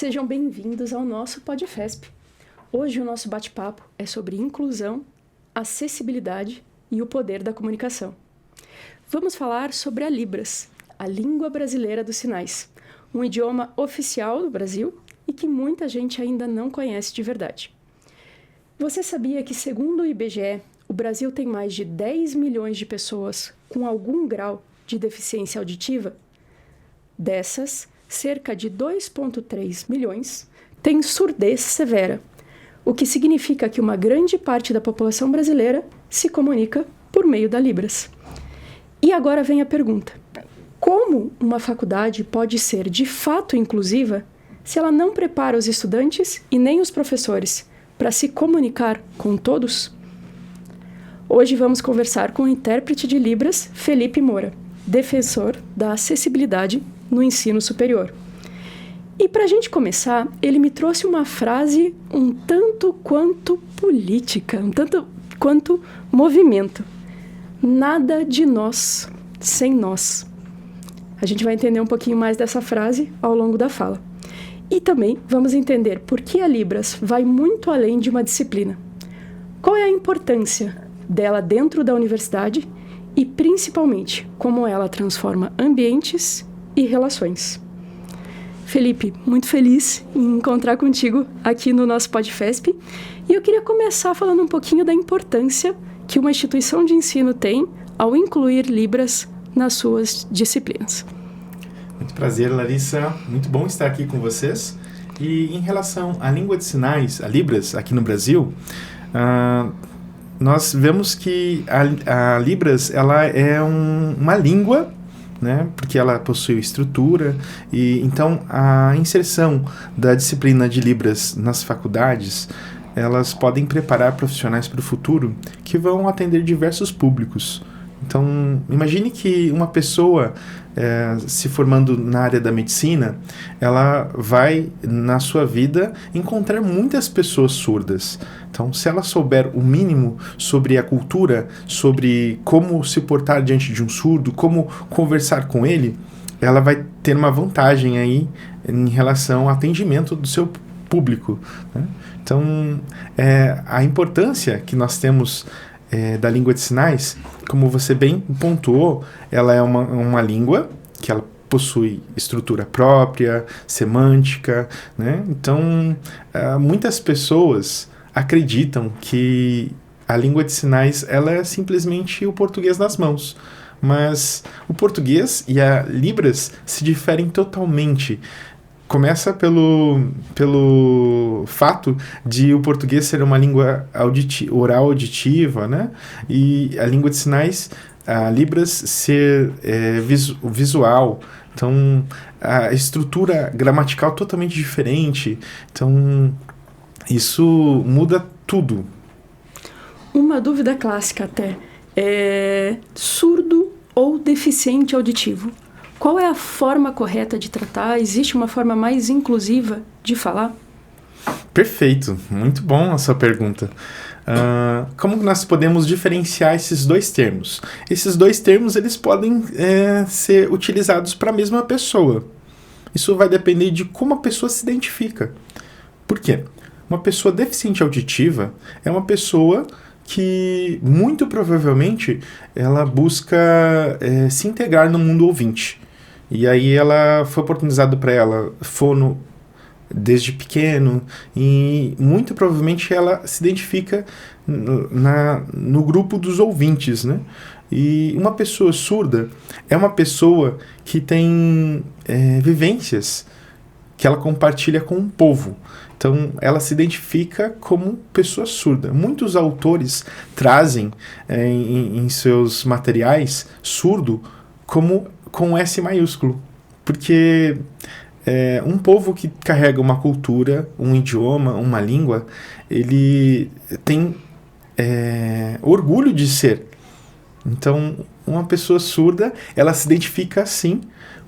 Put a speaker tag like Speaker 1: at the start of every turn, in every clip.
Speaker 1: Sejam bem-vindos ao nosso PodFesp. Hoje o nosso bate-papo é sobre inclusão, acessibilidade e o poder da comunicação. Vamos falar sobre a Libras, a língua brasileira dos sinais, um idioma oficial do Brasil e que muita gente ainda não conhece de verdade. Você sabia que, segundo o IBGE, o Brasil tem mais de 10 milhões de pessoas com algum grau de deficiência auditiva? Dessas, cerca de 2,3 milhões têm surdez severa, o que significa que uma grande parte da população brasileira se comunica por meio da Libras. E agora vem a pergunta: como uma faculdade pode ser de fato inclusiva se ela não prepara os estudantes e nem os professores para se comunicar com todos? Hoje vamos conversar com o intérprete de Libras, Felipe Moura, defensor da acessibilidade no ensino superior. E para a gente começar, ele me trouxe uma frase um tanto quanto política, um tanto quanto movimento. Nada de nós sem nós. A gente vai entender um pouquinho mais dessa frase ao longo da fala. E também vamos entender por que a Libras vai muito além de uma disciplina. Qual é a importância dela dentro da universidade e, principalmente, como ela transforma ambientes e relações. Felipe, muito feliz em encontrar contigo aqui no nosso PodFesp. E eu queria começar falando um pouquinho da importância que uma instituição de ensino tem ao incluir Libras nas suas disciplinas.
Speaker 2: Muito prazer, Larissa. Muito bom estar aqui com vocês. E em relação à língua de sinais, a Libras, aqui no Brasil, nós vemos que a Libras ela é uma língua, né, porque ela possui estrutura, e então a inserção da disciplina de Libras nas faculdades, elas podem preparar profissionais para o futuro que vão atender diversos públicos. Então, imagine que uma pessoa se formando na área da medicina, ela vai, na sua vida, encontrar muitas pessoas surdas. Então, se ela souber o mínimo sobre a cultura, sobre como se portar diante de um surdo, como conversar com ele, ela vai ter uma vantagem aí em relação ao atendimento do seu público, né? Então, a importância que nós temos da língua de sinais, como você bem pontuou, ela é uma língua que ela possui estrutura própria, semântica, né? Então, muitas pessoas acreditam que a língua de sinais ela é simplesmente o português nas mãos, mas o português e a Libras se diferem totalmente. Começa pelo fato de o português ser uma língua oral auditiva, né? E a língua de sinais, a Libras, ser visual. Então, a estrutura gramatical totalmente diferente. Então, isso muda tudo.
Speaker 1: Uma dúvida clássica até. Surdo ou deficiente auditivo? Qual é a forma correta de tratar? Existe uma forma mais inclusiva de falar?
Speaker 2: Perfeito, muito bom a sua pergunta. Como nós podemos diferenciar esses dois termos? Esses dois termos eles podem ser utilizados para a mesma pessoa. Isso vai depender de como a pessoa se identifica. Por quê? Uma pessoa deficiente auditiva é uma pessoa que muito provavelmente ela busca se integrar no mundo ouvinte. E aí ela foi oportunizado para ela fono desde pequeno e muito provavelmente ela se identifica no grupo dos ouvintes, né? E uma pessoa surda é uma pessoa que tem vivências que ela compartilha com o povo. Então, ela se identifica como pessoa surda. Muitos autores trazem em seus materiais surdo como com S maiúsculo, porque um povo que carrega uma cultura, um idioma, uma língua, ele tem orgulho de ser. Então, uma pessoa surda, ela se identifica assim,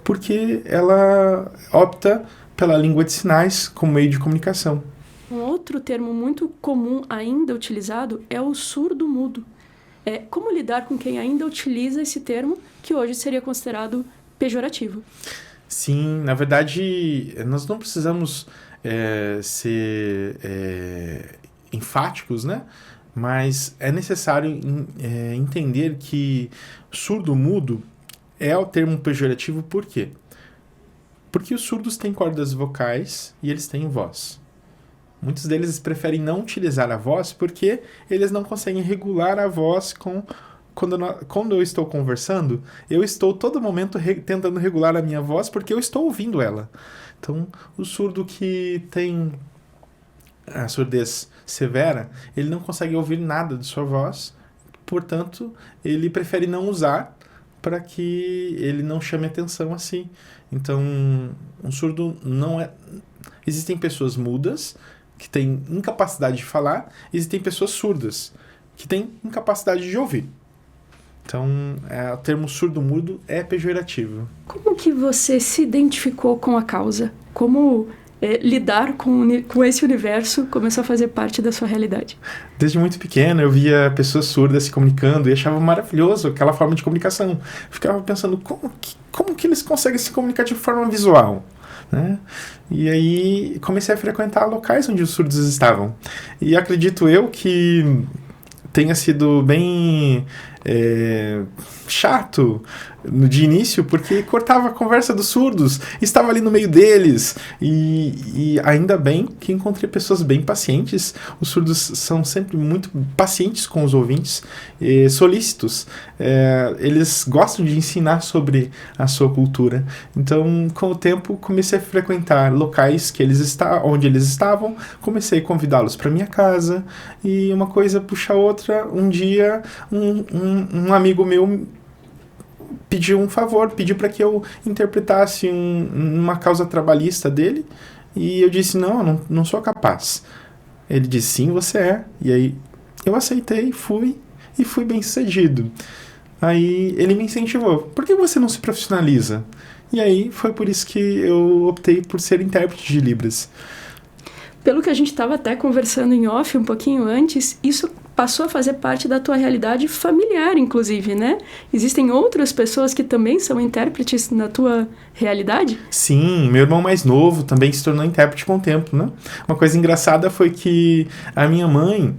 Speaker 2: porque ela opta pela língua de sinais como meio de comunicação.
Speaker 1: Um outro termo muito comum ainda utilizado é o surdo-mudo. Como lidar com quem ainda utiliza esse termo, que hoje seria considerado pejorativo?
Speaker 2: Sim, na verdade, nós não precisamos ser enfáticos, né? Mas é necessário entender que surdo-mudo é o termo pejorativo. Por quê? Porque os surdos têm cordas vocais e eles têm voz. Muitos deles preferem não utilizar a voz porque eles não conseguem regular a voz quando eu estou conversando, eu estou todo momento tentando regular a minha voz porque eu estou ouvindo ela. Então, o surdo que tem a surdez severa, ele não consegue ouvir nada de sua voz, portanto, ele prefere não usar para que ele não chame atenção assim. Então, um surdo não é... Existem pessoas mudas que têm incapacidade de falar, existem pessoas surdas que têm incapacidade de ouvir. Então, o termo surdo-mudo é pejorativo.
Speaker 1: Como que você se identificou com a causa? Como lidar com esse universo começou a fazer parte da sua realidade?
Speaker 2: Desde muito pequeno, eu via pessoas surdas se comunicando e achava maravilhoso aquela forma de comunicação. Ficava pensando, como que eles conseguem se comunicar de forma visual? Né? E aí comecei a frequentar locais onde os surdos estavam. E acredito eu que tenha sido bem chato de início, porque cortava a conversa dos surdos, estava ali no meio deles, e ainda bem que encontrei pessoas bem pacientes. Os surdos são sempre muito pacientes com os ouvintes, solícitos, eles gostam de ensinar sobre a sua cultura. Então, com o tempo, comecei a frequentar locais onde eles estavam, comecei a convidá-los para minha casa, e uma coisa puxa a outra. Um dia, um amigo meu pediu um favor, pediu para que eu interpretasse uma causa trabalhista dele, e eu disse, não sou capaz. Ele disse, sim, você é. E aí eu aceitei, fui bem sucedido. Aí ele me incentivou, por que você não se profissionaliza? E aí foi por isso que eu optei por ser intérprete de Libras.
Speaker 1: Pelo que a gente estava até conversando em off um pouquinho antes, isso passou a fazer parte da tua realidade familiar, inclusive, né? Existem outras pessoas que também são intérpretes na tua realidade?
Speaker 2: Sim, meu irmão mais novo também se tornou intérprete com o tempo, né? Uma coisa engraçada foi que a minha mãe,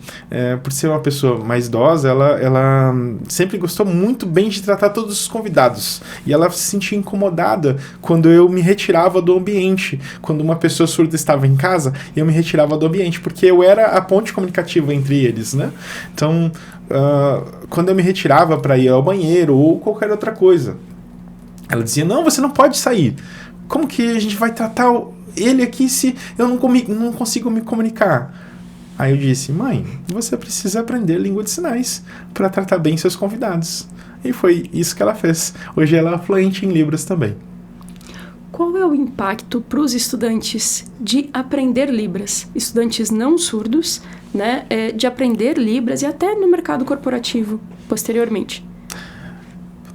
Speaker 2: por ser uma pessoa mais idosa, ela sempre gostou muito bem de tratar todos os convidados. E ela se sentia incomodada quando eu me retirava do ambiente. Quando uma pessoa surda estava em casa, eu me retirava do ambiente, porque eu era a ponte comunicativa entre eles, né? Então, quando eu me retirava para ir ao banheiro ou qualquer outra coisa, ela dizia, não, você não pode sair. Como que a gente vai tratar ele aqui se eu não consigo me comunicar? Aí eu disse, mãe, você precisa aprender língua de sinais para tratar bem seus convidados. E foi isso que ela fez. Hoje ela é fluente em Libras também.
Speaker 1: Qual é o impacto para os estudantes de aprender Libras? Estudantes não surdos, né, de aprender Libras e até no mercado corporativo, posteriormente.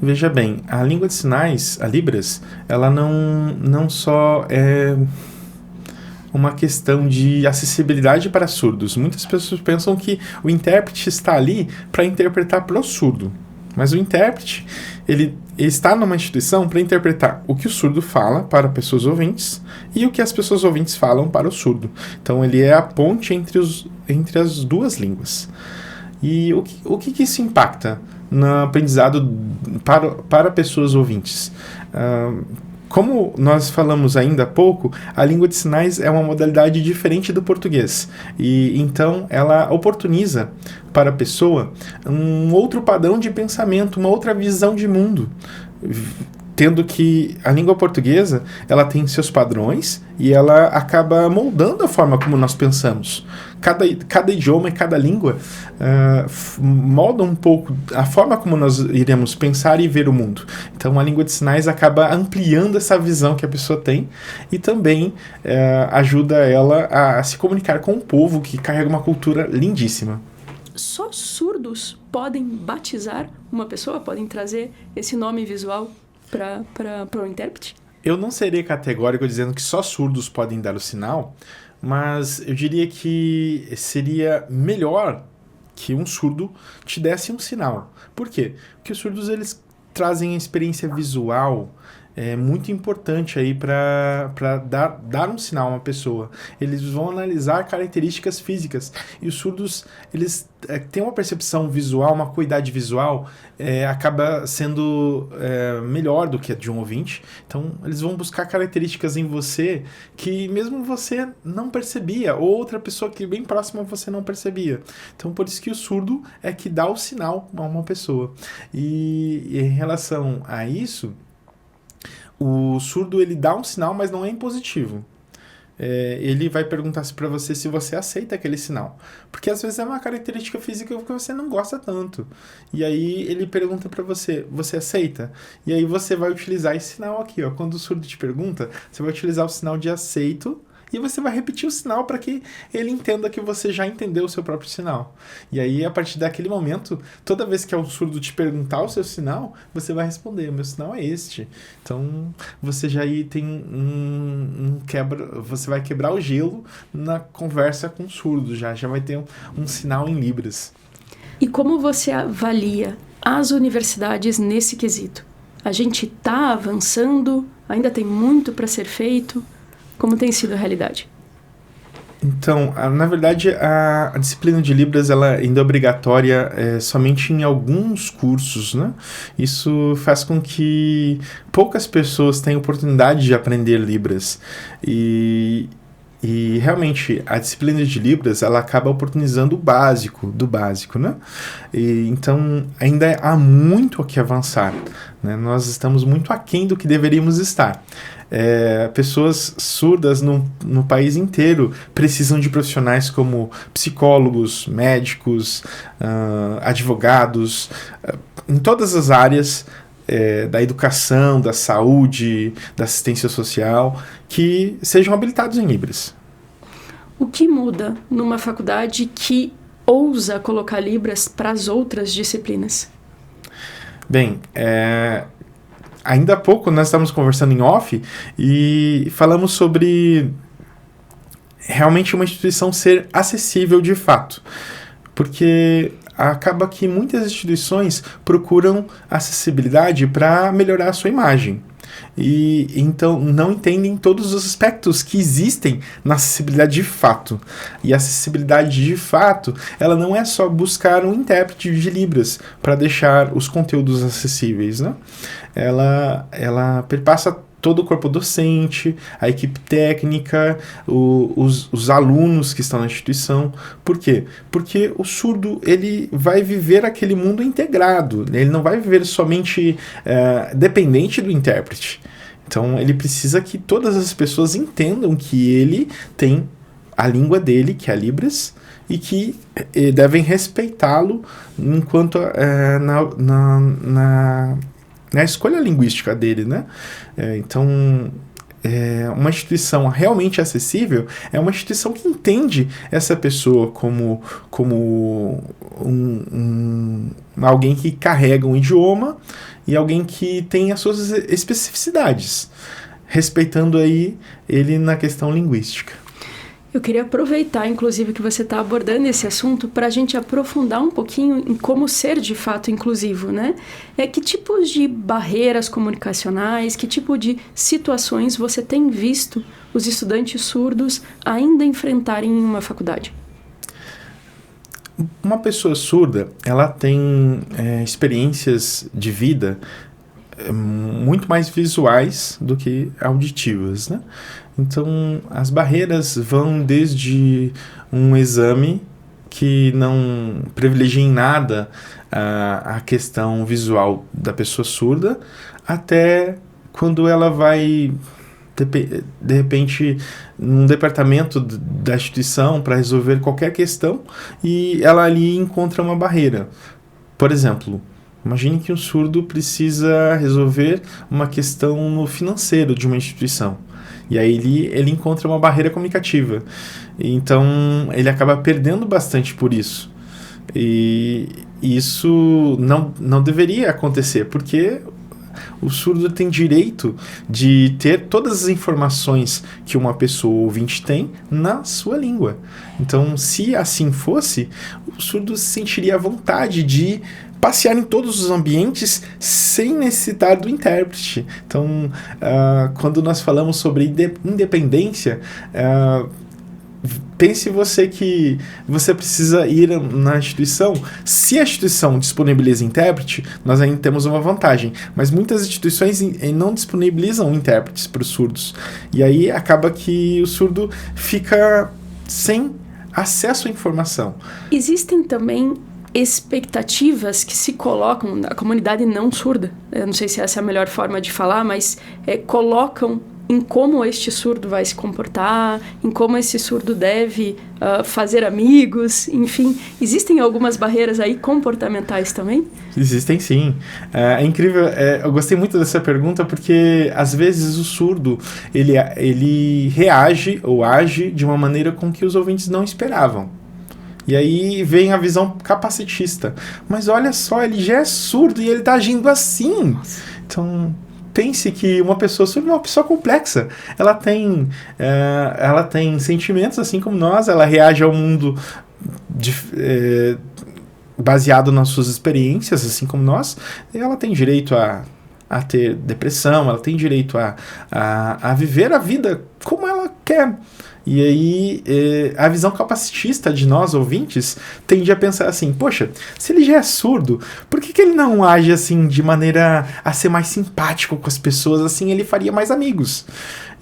Speaker 2: Veja bem, a língua de sinais, a Libras, ela não só é uma questão de acessibilidade para surdos. Muitas pessoas pensam que o intérprete está ali para interpretar para o surdo. Mas o intérprete, ele está numa instituição para interpretar o que o surdo fala para pessoas ouvintes e o que as pessoas ouvintes falam para o surdo. Então, ele é a ponte entre as duas línguas. E o que isso impacta no aprendizado para pessoas ouvintes? Como nós falamos ainda há pouco, a língua de sinais é uma modalidade diferente do português. E então ela oportuniza para a pessoa um outro padrão de pensamento, uma outra visão de mundo. Tendo que a língua portuguesa, ela tem seus padrões e ela acaba moldando a forma como nós pensamos. Cada idioma e cada língua molda um pouco a forma como nós iremos pensar e ver o mundo. Então a língua de sinais acaba ampliando essa visão que a pessoa tem e também ajuda ela a se comunicar com o povo que carrega uma cultura lindíssima.
Speaker 1: Só surdos podem batizar uma pessoa? Podem trazer esse nome visual para o intérprete?
Speaker 2: Eu não serei categórico dizendo que só surdos podem dar o sinal, mas eu diria que seria melhor que um surdo te desse um sinal. Por quê? Porque os surdos eles trazem a experiência visual é muito importante aí para dar um sinal a uma pessoa. Eles vão analisar características físicas, e os surdos, eles têm uma percepção visual, uma acuidade visual, acaba sendo melhor do que a de um ouvinte. Então eles vão buscar características em você que mesmo você não percebia, ou outra pessoa que bem próxima a você não percebia. Então por isso que o surdo é que dá o sinal a uma pessoa. E em relação a isso, o surdo, ele dá um sinal, mas não é impositivo. Ele vai perguntar para você se você aceita aquele sinal. Porque às vezes é uma característica física que você não gosta tanto. E aí ele pergunta para você, você aceita? E aí você vai utilizar esse sinal aqui, ó. Quando o surdo te pergunta, você vai utilizar o sinal de aceito, e você vai repetir o sinal para que ele entenda que você já entendeu o seu próprio sinal. E aí, a partir daquele momento, toda vez que o surdo te perguntar o seu sinal, você vai responder, o meu sinal é este. Então, você já aí tem você vai quebrar o gelo na conversa com o surdo, já vai ter um sinal em Libras.
Speaker 1: E como você avalia as universidades nesse quesito? A gente está avançando? Ainda tem muito para ser feito? Como tem sido a realidade?
Speaker 2: Então, na verdade, a disciplina de Libras ela ainda é obrigatória somente em alguns cursos, né? Isso faz com que poucas pessoas tenham oportunidade de aprender Libras. E realmente, a disciplina de Libras, ela acaba oportunizando o básico do básico, né? Então, ainda há muito a que avançar, né? Nós estamos muito aquém do que deveríamos estar. Pessoas surdas no país inteiro precisam de profissionais como psicólogos, médicos, advogados, em todas as áreas da educação, da saúde, da assistência social, que sejam habilitados em Libras.
Speaker 1: O que muda numa faculdade que ousa colocar Libras para as outras disciplinas?
Speaker 2: Bem, ainda há pouco nós estávamos conversando em off e falamos sobre realmente uma instituição ser acessível de fato. Porque acaba que muitas instituições procuram acessibilidade para melhorar a sua imagem. E então não entendem todos os aspectos que existem na acessibilidade de fato. E a acessibilidade de fato, ela não é só buscar um intérprete de Libras para deixar os conteúdos acessíveis, né? Ela perpassa todo o corpo docente, a equipe técnica, os alunos que estão na instituição. Por quê? Porque o surdo ele vai viver aquele mundo integrado, ele não vai viver somente dependente do intérprete. Então ele precisa que todas as pessoas entendam que ele tem a língua dele, que é a Libras, e que devem respeitá-lo enquanto na escolha linguística dele, né? Então, uma instituição realmente acessível é uma instituição que entende essa pessoa como alguém que carrega um idioma e alguém que tem as suas especificidades, respeitando aí ele na questão linguística.
Speaker 1: Eu queria aproveitar, inclusive, que você está abordando esse assunto para a gente aprofundar um pouquinho em como ser de fato inclusivo, né? Que tipos de barreiras comunicacionais, que tipo de situações você tem visto os estudantes surdos ainda enfrentarem em uma faculdade?
Speaker 2: Uma pessoa surda, ela tem experiências de vida muito mais visuais do que auditivas, né? Então, as barreiras vão desde um exame que não privilegia em nada a questão visual da pessoa surda, até quando ela vai, de repente, num departamento da instituição para resolver qualquer questão e ela ali encontra uma barreira. Por exemplo, imagine que um surdo precisa resolver uma questão no financeiro de uma instituição. E aí ele encontra uma barreira comunicativa. Então, ele acaba perdendo bastante por isso. E isso não deveria acontecer, porque o surdo tem direito de ter todas as informações que uma pessoa ouvinte tem na sua língua. Então, se assim fosse, o surdo se sentiria à vontade de passear em todos os ambientes sem necessitar do intérprete. Então, quando nós falamos sobre independência, pense você que você precisa ir na instituição. Se a instituição disponibiliza intérprete, nós ainda temos uma vantagem. Mas muitas instituições não disponibilizam intérpretes para os surdos. E aí acaba que o surdo fica sem acesso à informação.
Speaker 1: Existem também expectativas que se colocam na comunidade não surda. Eu não sei se essa é a melhor forma de falar, mas colocam em como este surdo vai se comportar, em como esse surdo deve fazer amigos, enfim. Existem algumas barreiras aí comportamentais também?
Speaker 2: Existem sim. É incrível, eu gostei muito dessa pergunta porque às vezes o surdo ele reage ou age de uma maneira com que os ouvintes não esperavam. E aí vem a visão capacitista. Mas olha só, ele já é surdo e ele está agindo assim. Nossa. Então, pense que uma pessoa surda é uma pessoa complexa. Ela tem sentimentos assim como nós, ela reage ao mundo baseado nas suas experiências, assim como nós. E ela tem direito a ter depressão, ela tem direito a viver a vida como ela quer. E aí, a visão capacitista de nós, ouvintes, tende a pensar assim, poxa, se ele já é surdo, por que ele não age assim de maneira a ser mais simpático com as pessoas, assim ele faria mais amigos?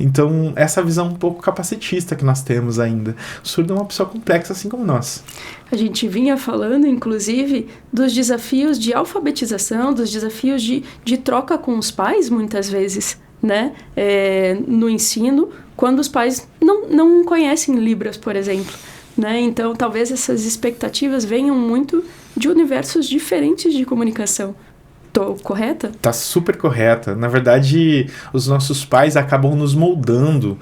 Speaker 2: Então, essa visão um pouco capacitista que nós temos ainda. O surdo é uma pessoa complexa, assim como nós.
Speaker 1: A gente vinha falando, inclusive, dos desafios de alfabetização, dos desafios de troca com os pais, muitas vezes, né? No ensino, quando os pais não conhecem Libras, por exemplo, né? Então, talvez essas expectativas venham muito de universos diferentes de comunicação. Tô correta?
Speaker 2: Tá super correta. Na verdade, os nossos pais acabam nos moldando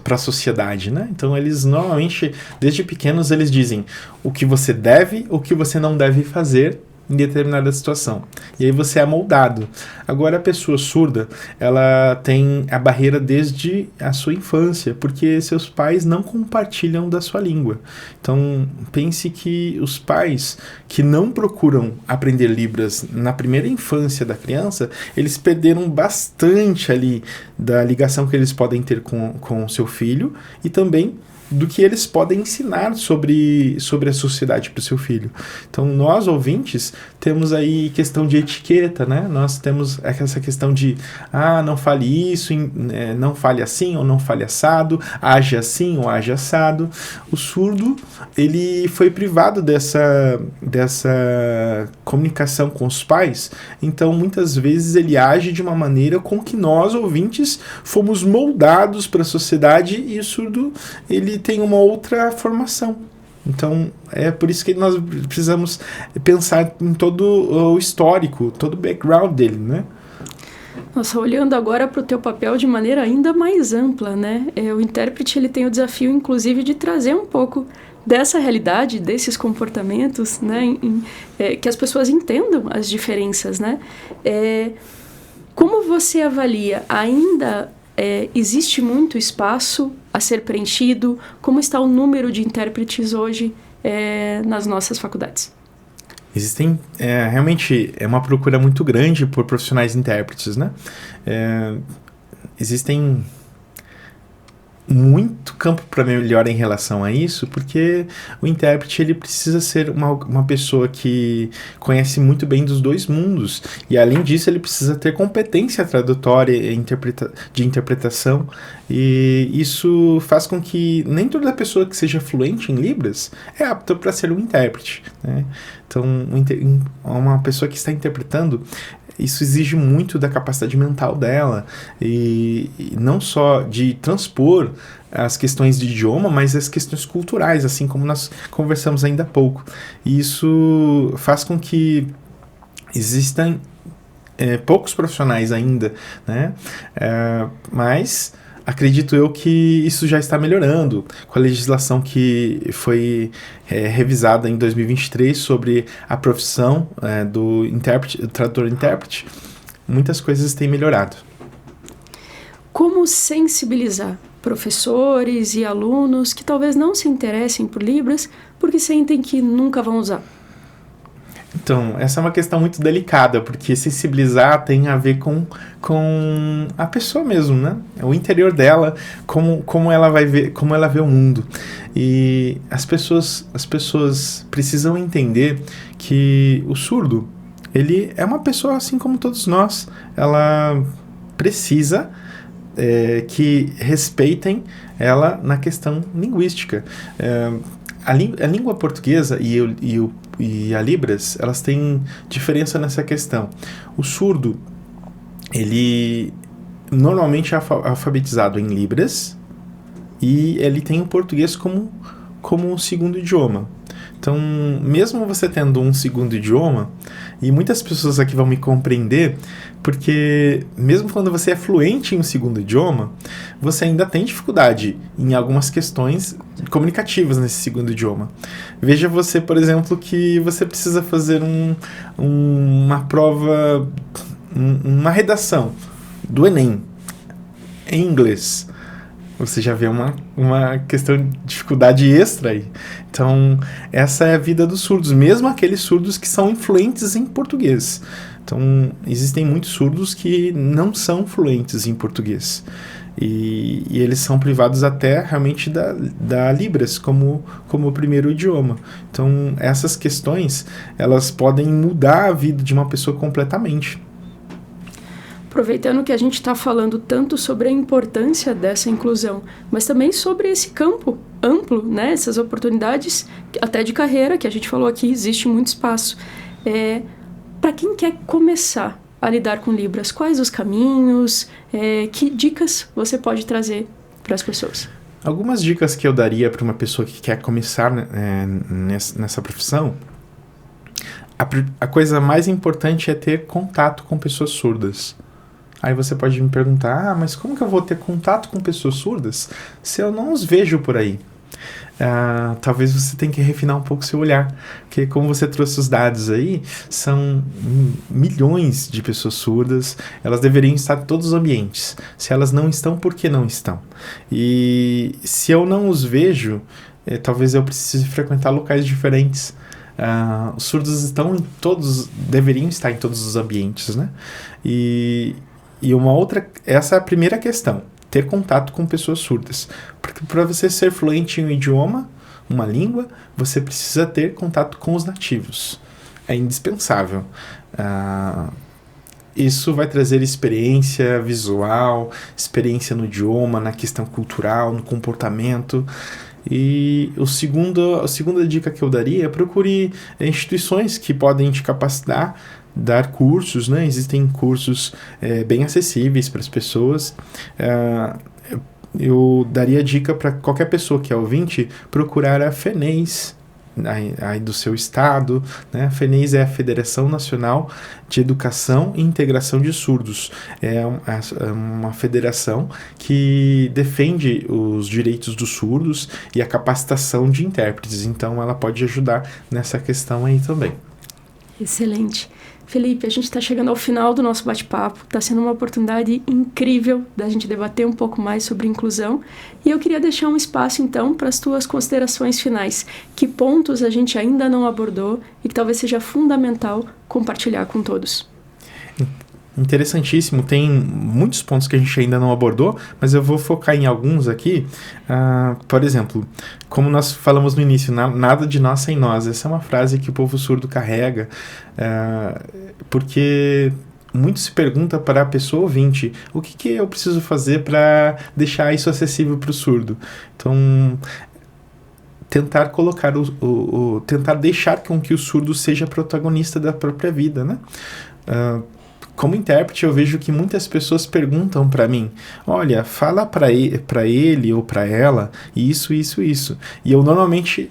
Speaker 2: para a sociedade, né? Então, eles normalmente, desde pequenos, eles dizem o que você deve, o que você não deve fazer em determinada situação. E aí você é moldado. Agora, a pessoa surda, ela tem a barreira desde a sua infância, porque seus pais não compartilham da sua língua. Então, pense que os pais que não procuram aprender Libras na primeira infância da criança, eles perderam bastante ali da ligação que eles podem ter com o seu filho e também do que eles podem ensinar sobre a sociedade para o seu filho. Então, nós, ouvintes, temos aí questão de etiqueta, né? Nós temos essa questão de, não fale isso, não fale assim ou não fale assado, age assim ou age assado. O surdo, ele foi privado dessa comunicação com os pais, então, muitas vezes, ele age de uma maneira com que nós, ouvintes, fomos moldados para a sociedade e o surdo, ele tem uma outra formação. Então, é por isso que nós precisamos pensar em todo o histórico, todo o background dele, né?
Speaker 1: Nossa, olhando agora para o teu papel de maneira ainda mais ampla, né? O intérprete, ele tem o desafio, inclusive, de trazer um pouco dessa realidade, desses comportamentos, né? Que as pessoas entendam as diferenças, né? Como você avalia? Ainda existe muito espaço a ser preenchido? Como está o número de intérpretes hoje nas nossas faculdades?
Speaker 2: Existem, realmente, uma procura muito grande por profissionais intérpretes, né? Existem muito campo para melhora em relação a isso, porque o intérprete ele precisa ser uma pessoa que conhece muito bem dos dois mundos, e além disso ele precisa ter competência tradutória e de interpretação, e isso faz com que nem toda pessoa que seja fluente em Libras é apta para ser um intérprete, né? Então, uma pessoa que está interpretando, isso exige muito da capacidade mental dela, e não só de transpor as questões de idioma, mas as questões culturais, assim como nós conversamos ainda há pouco. E isso faz com que existam poucos profissionais ainda, né? Mas acredito eu que isso já está melhorando com a legislação que foi revisada em 2023 sobre a profissão do tradutor-intérprete. Muitas coisas têm melhorado.
Speaker 1: Como sensibilizar professores e alunos que talvez não se interessem por Libras porque sentem que nunca vão usar?
Speaker 2: Então, essa é uma questão muito delicada, porque sensibilizar tem a ver com a pessoa mesmo, né? O interior dela, como ela vai ver, como ela vê o mundo. E as pessoas precisam entender que o surdo, ele é uma pessoa assim como todos nós. Ela precisa que respeitem ela na questão linguística. A língua portuguesa e a Libras, elas têm diferença nessa questão. O surdo, ele normalmente é alfabetizado em Libras e ele tem o português como um segundo idioma. Então, mesmo você tendo um segundo idioma, e muitas pessoas aqui vão me compreender, porque mesmo quando você é fluente em um segundo idioma, você ainda tem dificuldade em algumas questões comunicativas nesse segundo idioma. Veja você, por exemplo, que você precisa fazer uma prova, uma redação do Enem em inglês. Você já vê uma questão de dificuldade extra aí. Então, essa é a vida dos surdos, mesmo aqueles surdos que são influentes em português. Então, existem muitos surdos que não são fluentes em português. E eles são privados até realmente da Libras como o primeiro idioma. Então, essas questões, elas podem mudar a vida de uma pessoa completamente.
Speaker 1: Aproveitando que a gente está falando tanto sobre a importância dessa inclusão, mas também sobre esse campo amplo, né? Essas oportunidades, até de carreira, que a gente falou aqui, existe muito espaço. Para quem quer começar a lidar com Libras, quais os caminhos, que dicas você pode trazer para as pessoas?
Speaker 2: Algumas dicas que eu daria para uma pessoa que quer começar nessa profissão, a coisa mais importante é ter contato com pessoas surdas. Aí você pode me perguntar, mas como que eu vou ter contato com pessoas surdas se eu não os vejo por aí? Talvez você tenha que refinar um pouco seu olhar, porque como você trouxe os dados aí, são milhões de pessoas surdas, elas deveriam estar em todos os ambientes. Se elas não estão, por que não estão? E se eu não os vejo, talvez eu precise frequentar locais diferentes. Os surdos deveriam estar em todos os ambientes, né? E uma outra, essa é a primeira questão, ter contato com pessoas surdas. Porque para você ser fluente em um idioma, uma língua, você precisa ter contato com os nativos. É indispensável. Isso vai trazer experiência visual, experiência no idioma, na questão cultural, no comportamento. E a segunda dica que eu daria é procure instituições que podem te capacitar, dar cursos, né? Existem cursos bem acessíveis para as pessoas. Eu daria dica para qualquer pessoa que é ouvinte procurar a FENEIS aí do seu estado, né? A FENEIS é a Federação Nacional de Educação e Integração de Surdos. É uma federação que defende os direitos dos surdos e a capacitação de intérpretes. Então, ela pode ajudar nessa questão aí também.
Speaker 1: Excelente. Felipe, a gente está chegando ao final do nosso bate-papo. Está sendo uma oportunidade incrível da gente debater um pouco mais sobre inclusão. E eu queria deixar um espaço, então, para as tuas considerações finais. Que pontos a gente ainda não abordou e que talvez seja fundamental compartilhar com todos?
Speaker 2: Interessantíssimo, tem muitos pontos que a gente ainda não abordou, mas eu vou focar em alguns aqui. Por exemplo, como nós falamos no início, nada de nós sem nós. Essa é uma frase que o povo surdo carrega, porque muito se pergunta para a pessoa ouvinte, o que eu preciso fazer para deixar isso acessível para o surdo? Então, tentar colocar tentar deixar com que o surdo seja protagonista da própria vida, né? Como intérprete, eu vejo que muitas pessoas perguntam para mim, olha, fala para ele ou para ela isso. E eu normalmente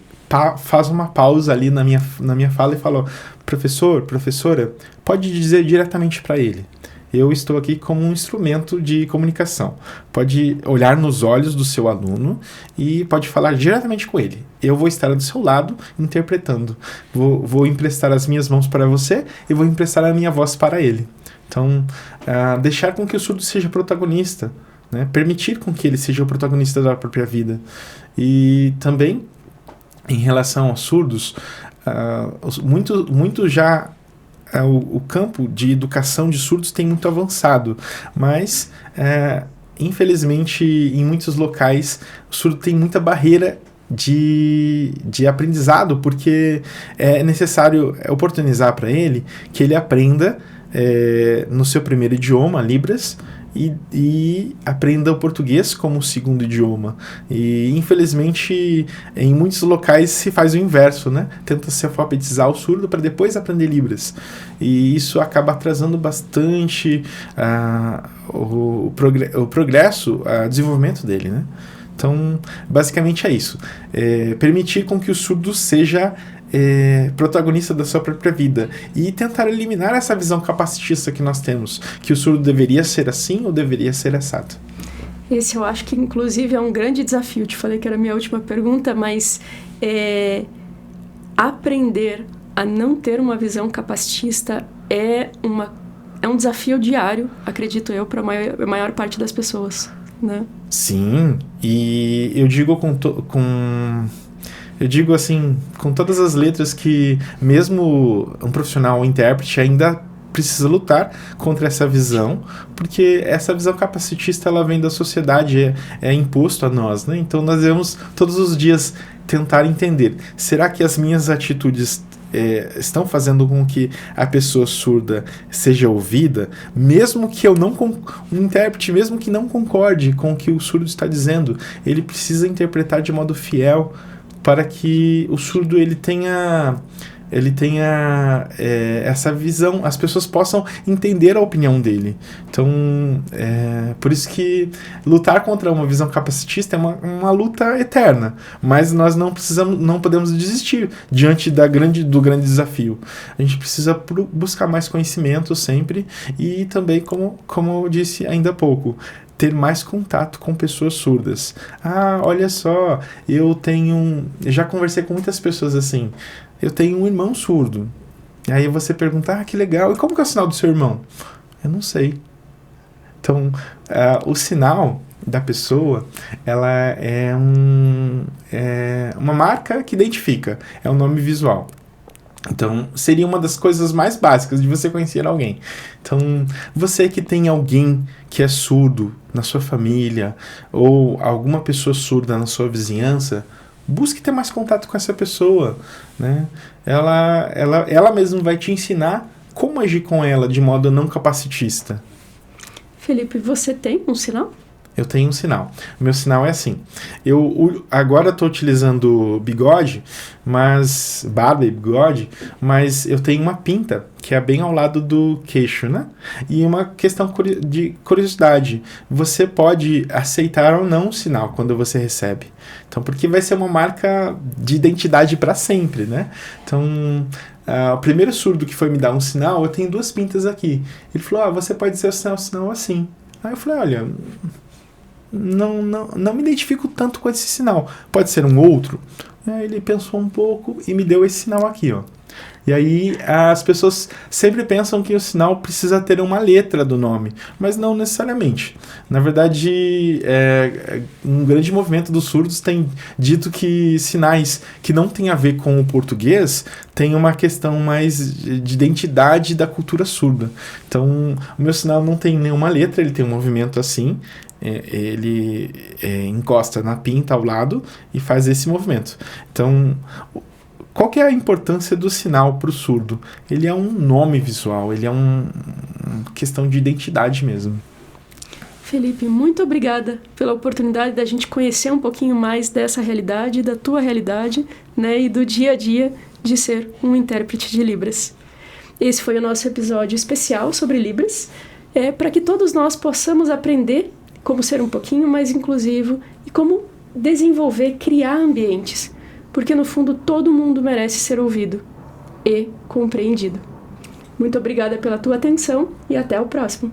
Speaker 2: faço uma pausa ali na minha fala e falo, professor, professora, pode dizer diretamente para ele. Eu estou aqui como um instrumento de comunicação. Pode olhar nos olhos do seu aluno e pode falar diretamente com ele. Eu vou estar do seu lado interpretando. Vou emprestar as minhas mãos para você e vou emprestar a minha voz para ele. Então, deixar com que o surdo seja protagonista, né? Permitir com que ele seja o protagonista da própria vida. E também, em relação aos surdos, muito já o campo de educação de surdos tem muito avançado, mas infelizmente em muitos locais o surdo tem muita barreira de aprendizado, porque é necessário oportunizar para ele que ele aprenda no seu primeiro idioma, Libras, e aprenda o português como segundo idioma. E infelizmente em muitos locais se faz o inverso, né? Tenta se alfabetizar o surdo para depois aprender Libras, e isso acaba atrasando bastante o progresso, o desenvolvimento dele, né? Então, basicamente é isso. Permitir com que o surdo seja protagonista da sua própria vida e tentar eliminar essa visão capacitista que nós temos, que o surdo deveria ser assim ou deveria ser assado.
Speaker 1: Esse eu acho que, inclusive, é um grande desafio. Te falei que era a minha última pergunta, mas aprender a não ter uma visão capacitista é um desafio diário, acredito eu, para a maior parte das pessoas, né?
Speaker 2: Sim, e eu digo eu digo assim, com todas as letras, que mesmo um profissional, um intérprete, ainda precisa lutar contra essa visão, porque essa visão capacitista, ela vem da sociedade, é imposto a nós, né? Então nós devemos todos os dias tentar entender, será que as minhas atitudes estão fazendo com que a pessoa surda seja ouvida, mesmo que eu não um intérprete, mesmo que não concorde com o que o surdo está dizendo, ele precisa interpretar de modo fiel, para que o surdo ele tenha essa visão, as pessoas possam entender a opinião dele. Então, por isso que lutar contra uma visão capacitista é uma luta eterna, mas nós não podemos desistir diante do grande desafio. A gente precisa buscar mais conhecimento sempre, e também, como eu disse ainda há pouco, ter mais contato com pessoas surdas. Olha só, eu já conversei com muitas pessoas assim, eu tenho um irmão surdo. Aí você pergunta, que legal, e como que é o sinal do seu irmão? Eu não sei. Então, o sinal da pessoa, ela é uma marca que identifica, é um nome visual. Então, seria uma das coisas mais básicas de você conhecer alguém. Então, você que tem alguém que é surdo na sua família, ou alguma pessoa surda na sua vizinhança, busque ter mais contato com essa pessoa, né? Ela mesma vai te ensinar como agir com ela de modo não capacitista.
Speaker 1: Felipe, você tem um sinal?
Speaker 2: Eu tenho um sinal. O meu sinal é assim. Eu agora estou utilizando bigode, barba e bigode, mas eu tenho uma pinta que é bem ao lado do queixo, né? E uma questão de curiosidade. Você pode aceitar ou não o sinal quando você recebe. Então, porque vai ser uma marca de identidade para sempre, né? Então, o primeiro surdo que foi me dar um sinal, eu tenho 2 pintas aqui. Ele falou, você pode dizer o sinal assim. Aí eu falei, olha, não me identifico tanto com esse sinal. Pode ser um outro? Aí ele pensou um pouco e me deu esse sinal aqui, ó. E aí as pessoas sempre pensam que o sinal precisa ter uma letra do nome, mas não necessariamente. Na verdade, um grande movimento dos surdos tem dito que sinais que não tem a ver com o português tem uma questão mais de identidade da cultura surda. Então, o meu sinal não tem nenhuma letra, ele tem um movimento assim, ele encosta na pinta ao lado e faz esse movimento. Então, qual que é a importância do sinal para o surdo? Ele é um nome visual, ele é uma questão de identidade mesmo.
Speaker 1: Felipe, muito obrigada pela oportunidade da gente conhecer um pouquinho mais dessa realidade, da tua realidade, né, e do dia a dia de ser um intérprete de Libras. Esse foi o nosso episódio especial sobre Libras, para que todos nós possamos aprender como ser um pouquinho mais inclusivo e como desenvolver, criar ambientes, porque no fundo todo mundo merece ser ouvido e compreendido. Muito obrigada pela tua atenção e até o próximo.